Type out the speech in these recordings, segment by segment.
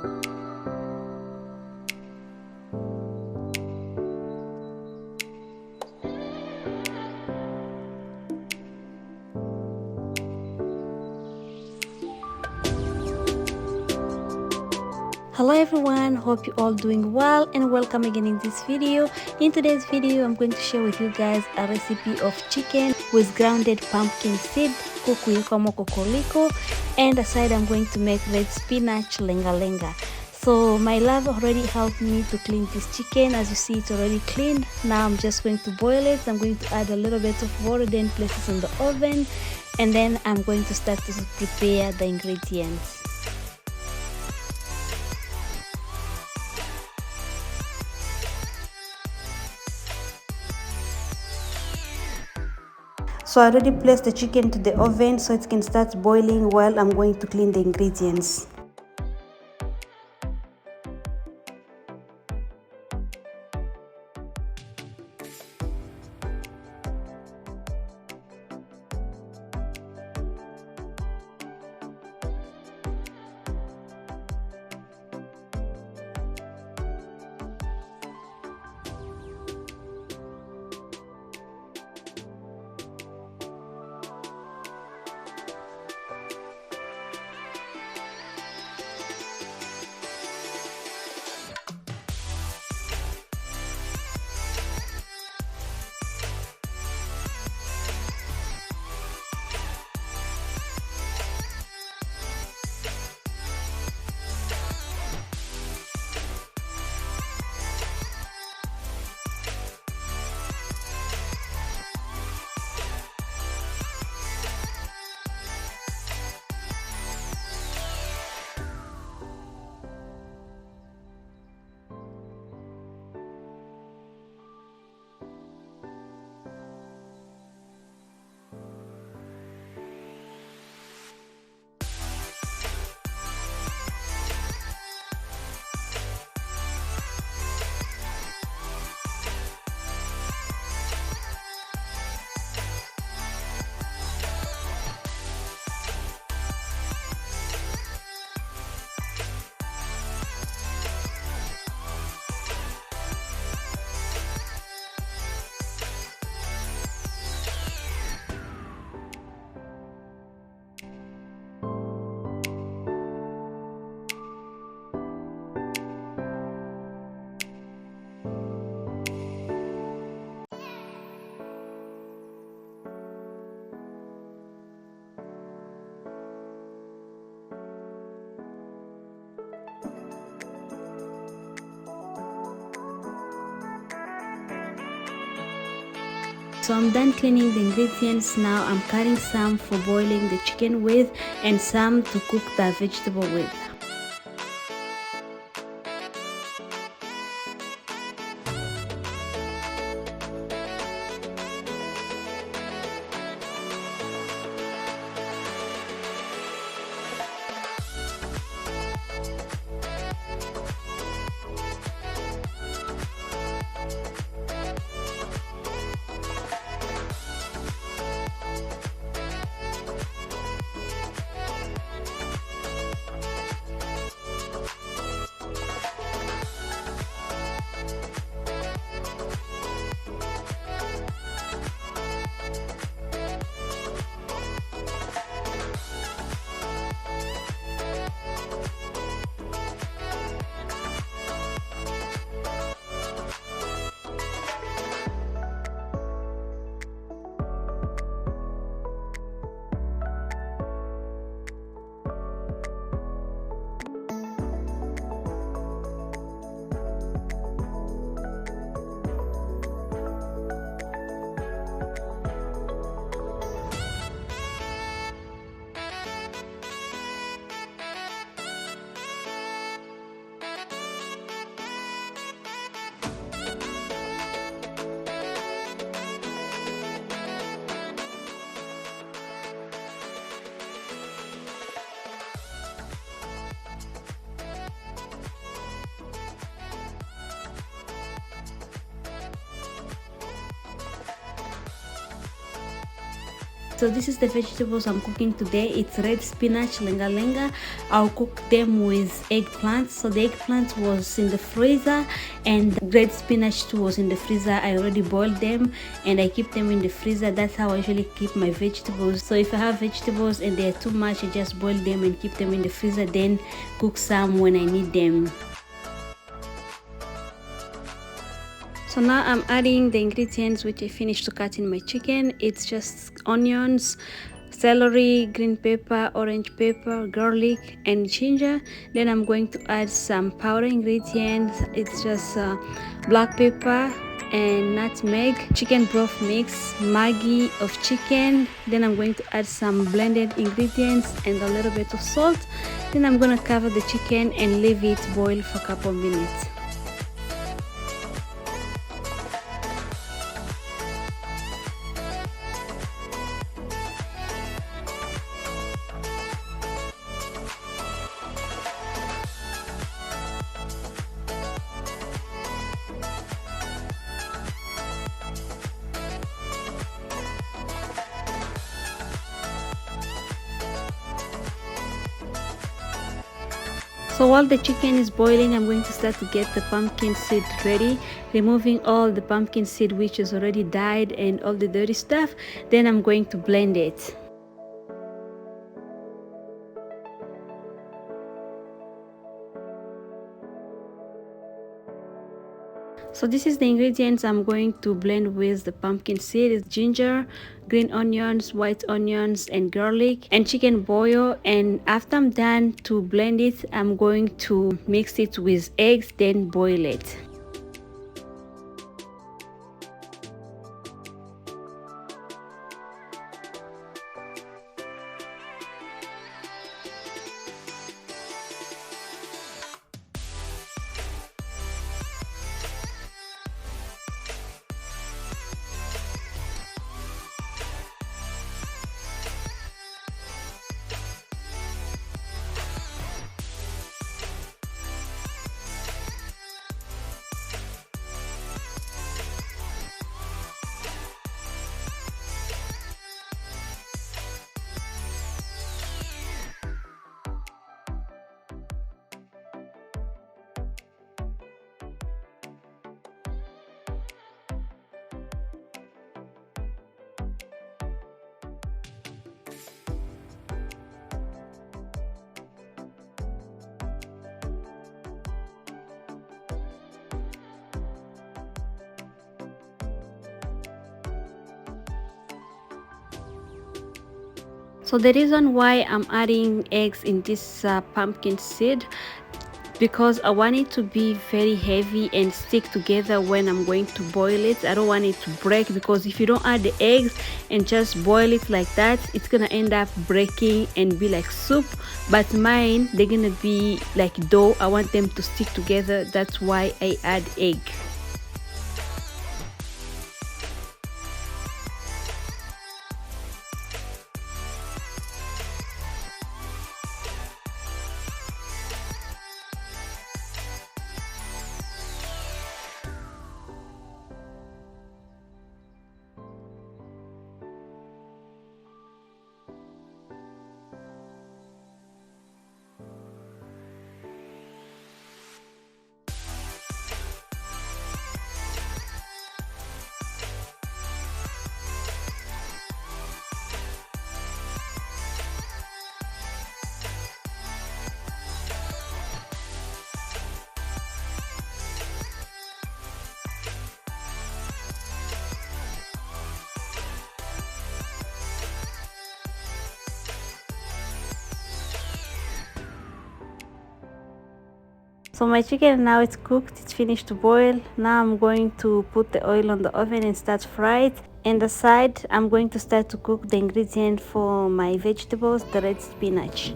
Hello everyone, hope you all doing well and welcome again in this video. In today's video I'm going to share with you guys a recipe of chicken with grounded pumpkin seed, kuku yuko kokoliko, and aside I'm going to make red spinach lenga. So my love already helped me to clean this chicken. As you see, it's already cleaned. Now I'm just going to boil it. I'm going to add a little bit of water, then place it in the oven, and then I'm going to start to prepare the ingredients. So I already placed the chicken to the oven so it can start boiling while I'm going to clean the ingredients. So I'm done cleaning the ingredients. Now I'm cutting some for boiling the chicken with and some to cook the vegetable with. So this is the vegetables I'm cooking today. It's red spinach, lenga. I'll cook them with eggplants. So the eggplant was in the freezer and red spinach too was in the freezer. I already boiled them and I keep them in the freezer. That's how I usually keep my vegetables. So if I have vegetables and they're too much, I just boil them and keep them in the freezer, then cook some when I need them. So now I'm adding the ingredients which I finished to cut in my chicken. It's just onions, celery, green pepper, orange pepper, garlic and ginger. Then I'm going to add some powder ingredients. It's just black pepper and nutmeg, chicken broth mix, Maggi of chicken. Then I'm going to add some blended ingredients and a little bit of salt. Then I'm going to cover the chicken and leave it boil for a couple minutes. So while the chicken is boiling, I'm going to start to get the pumpkin seed ready, removing all the pumpkin seed which is already dyed and all the dirty stuff. Then I'm going to blend it. So this is the ingredients I'm going to blend with the pumpkin seed. It's ginger, green onions, white onions and garlic and chicken boil. And after I'm done to blend it, I'm going to mix it with eggs, then boil it. So the reason why I'm adding eggs in this pumpkin seed, because I want it to be very heavy and stick together when I'm going to boil it. I don't want it to break, because if you don't add the eggs and just boil it like that, it's gonna end up breaking and be like soup. But mine, they're gonna be like dough. I want them to stick together. That's why I add egg. So my chicken now it's cooked, it's finished to boil. Now I'm going to put the oil on the oven and start fry it. And the side, I'm going to start to cook the ingredient for my vegetables, the red spinach.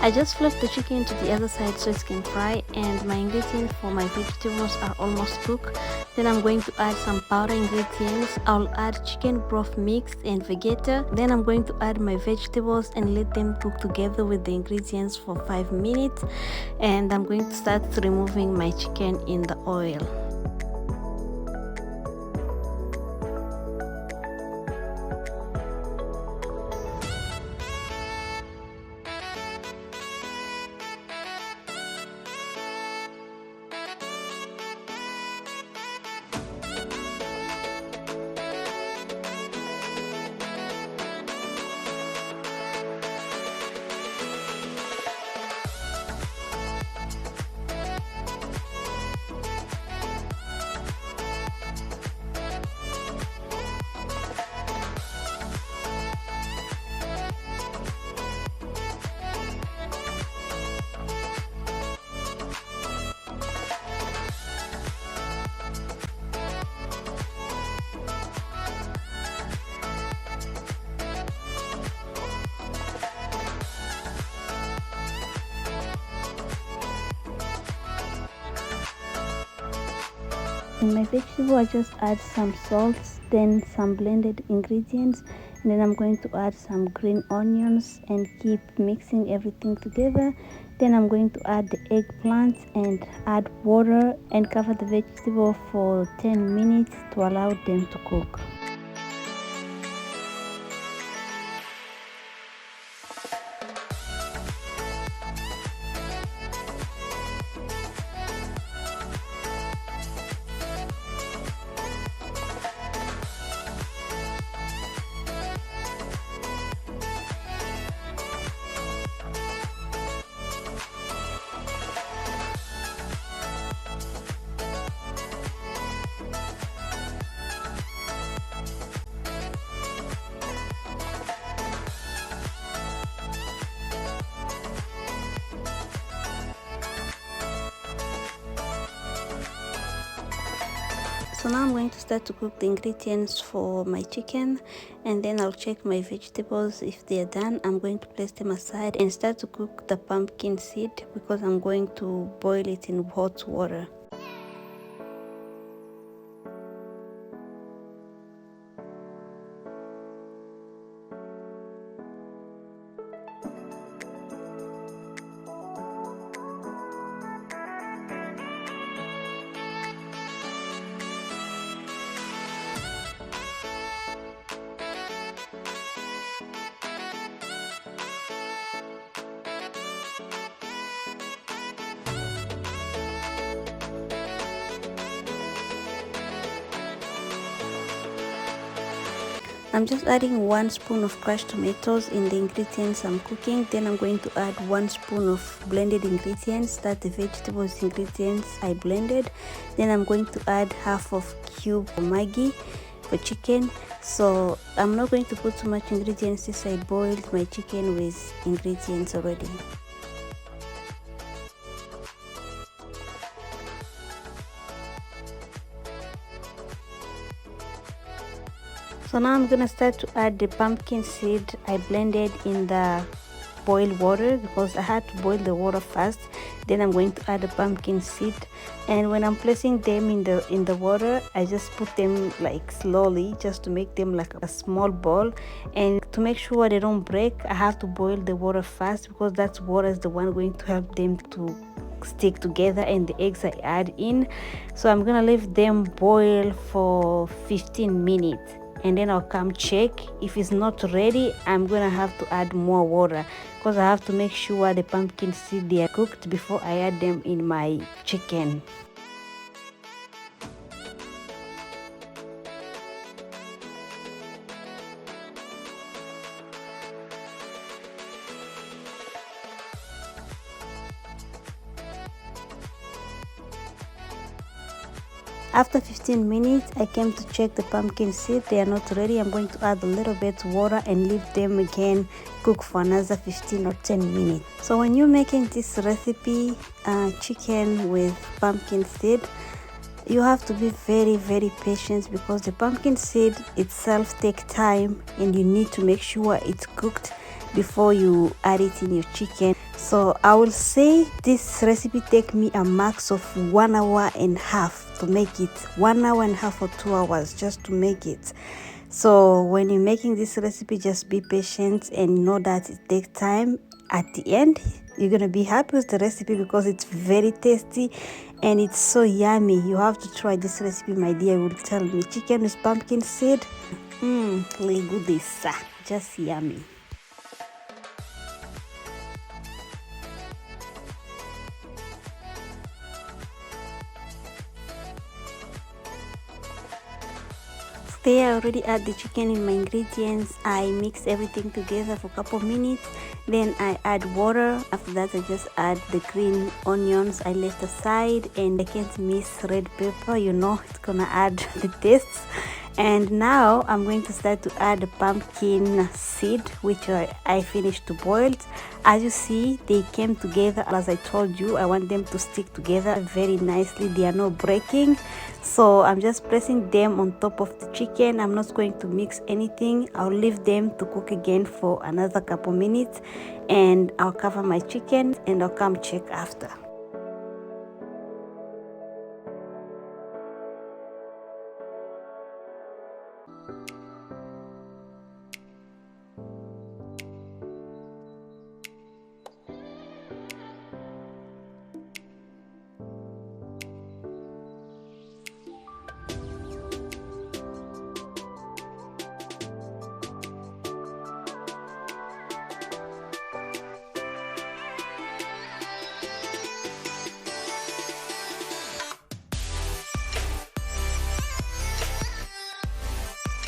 I just flipped the chicken to the other side so it can fry, and my ingredients for my vegetables are almost cooked. Then I'm going to add some powder ingredients. I'll add chicken broth mix and vegeta. Then I'm going to add my vegetables and let them cook together with the ingredients for 5 minutes. And I'm going to start removing my chicken in the oil. In my vegetable, I just add some salt, then some blended ingredients, and then I'm going to add some green onions and keep mixing everything together. Then I'm going to add the eggplant and add water and cover the vegetable for 10 minutes to allow them to cook. So now I'm going to start to cook the ingredients for my chicken, and then I'll check my vegetables. If they're done, I'm going to place them aside and start to cook the pumpkin seed because I'm going to boil it in hot water. I'm just adding 1 spoon of crushed tomatoes in the ingredients I'm cooking. Then I'm going to add 1 spoon of blended ingredients, that's the vegetables ingredients I blended. Then I'm going to add half of cube Maggi for chicken. So I'm not going to put too much ingredients since I boiled my chicken with ingredients already. So now I'm gonna start to add the pumpkin seed I blended in the boiled water because I had to boil the water first. Then I'm going to add the pumpkin seed, and when I'm placing them in the water, I just put them like slowly just to make them like a small ball. And to make sure they don't break, I have to boil the water first because that water is the one going to help them to stick together and the eggs I add in. So I'm gonna leave them boil for 15 minutes. And then I'll come check. If it's not ready, I'm gonna have to add more water because I have to make sure the pumpkin seed they are cooked before I add them in my chicken. After 15 minutes, I came to check the pumpkin seed. They are not ready. I'm going to add a little bit water and leave them again cook for another 15 or 10 minutes. So when you're making this recipe, chicken with pumpkin seed, you have to be very patient because the pumpkin seed itself takes time and you need to make sure it's cooked before you add it in your chicken. So So I will say this recipe take me a max of 1.5 hours to make it. 1.5 hours or 2 hours just to make it. So when you're making this recipe, just be patient and know that it takes time. At the end, you're gonna be happy with the recipe because it's very tasty and it's so yummy. You have to try this recipe, my dear. You will tell me. Chicken with pumpkin seed, really good, this just yummy. There, I already add the chicken in my ingredients. I mix everything together for a couple minutes. Then I add water. After that, I just add the green onions I left aside, and I can't miss red pepper. You know, it's gonna add the taste. And now I'm going to start to add the pumpkin seed, which I finished to boil. As you see, they came together. As I told you, I want them to stick together very nicely. They are not breaking. So I'm just pressing them on top of the chicken. I'm not going to mix anything. I'll leave them to cook again for another couple minutes, and I'll cover my chicken and I'll come check after.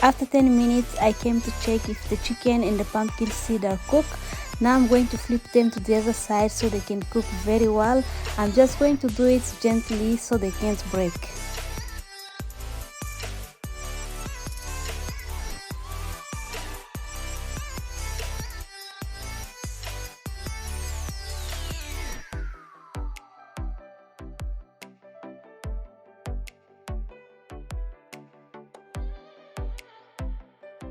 After 10 minutes, I came to check if the chicken and the pumpkin seed are cooked. Now I'm going to flip them to the other side so they can cook very well. I'm just going to do it gently so they can't break.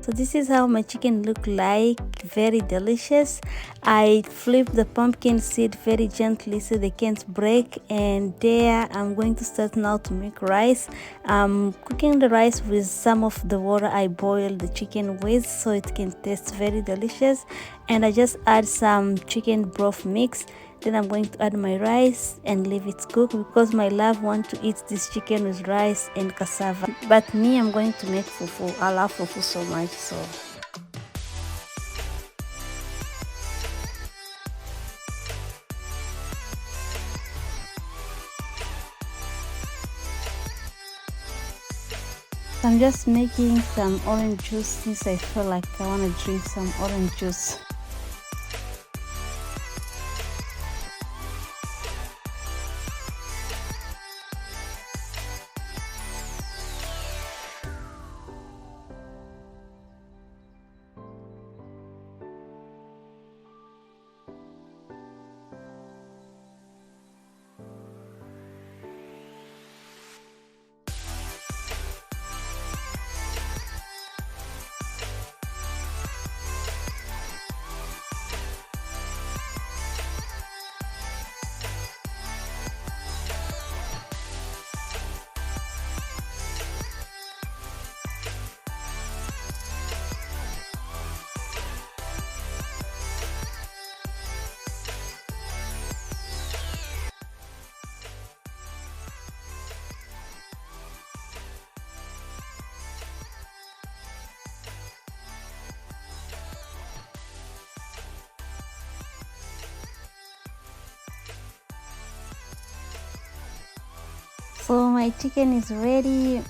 So this is how my chicken look like, very delicious. I flip the pumpkin seed very gently so they can't break, and there I'm going to start now to make rice. I'm cooking the rice with some of the water I boiled the chicken with so it can taste very delicious, and I just add some chicken broth mix. Then I'm going to add my rice and leave it cook because my love want to eat this chicken with rice and cassava. But me, I'm going to make fufu. I love fufu so much, so. I'm just making some orange juice since I feel like I want to drink some orange juice. So my chicken is ready.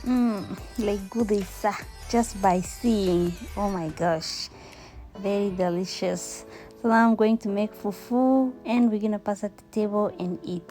Like goodies, just by seeing. Oh my gosh, very delicious. So now I'm going to make fufu and we're gonna pass at the table and eat.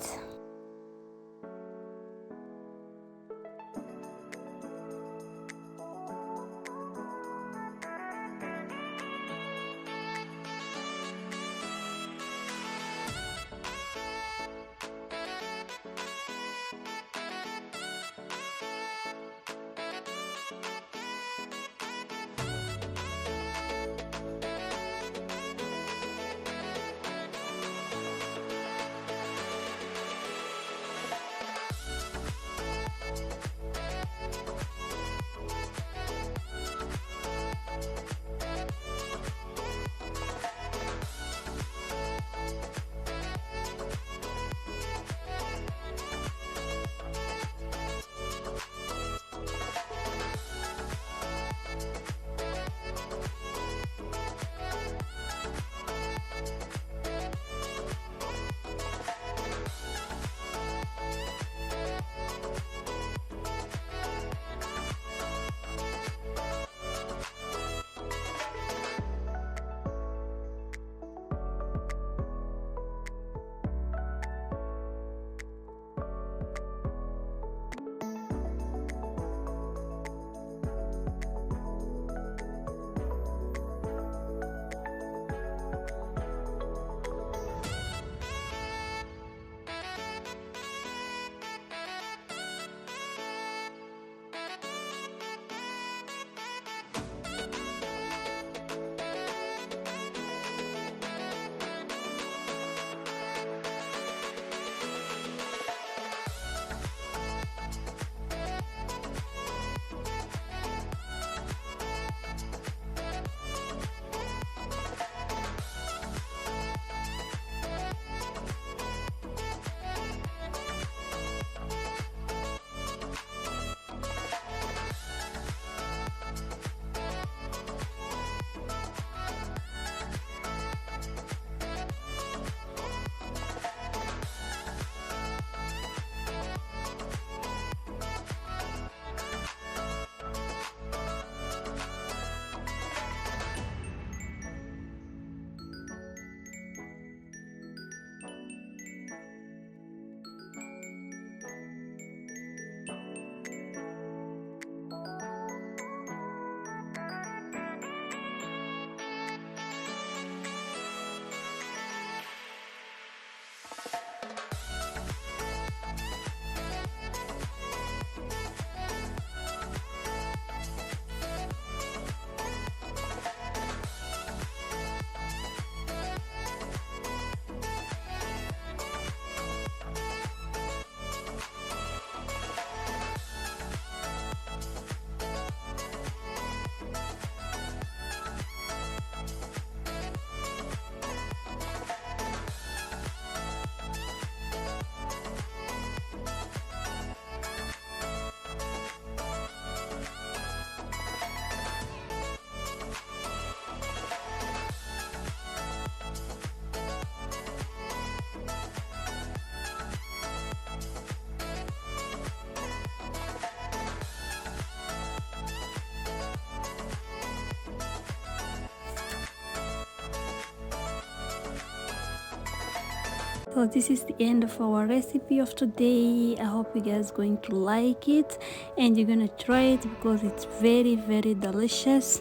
So this is the end of our recipe of today. I hope you guys going to like it and you're gonna try it because it's very delicious.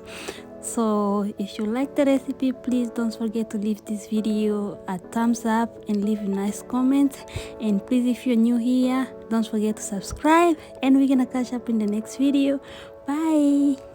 So if you like the recipe, please don't forget to leave this video a thumbs up and leave a nice comment. And please, if you're new here, don't forget to subscribe, and we're gonna catch up in the next video. Bye.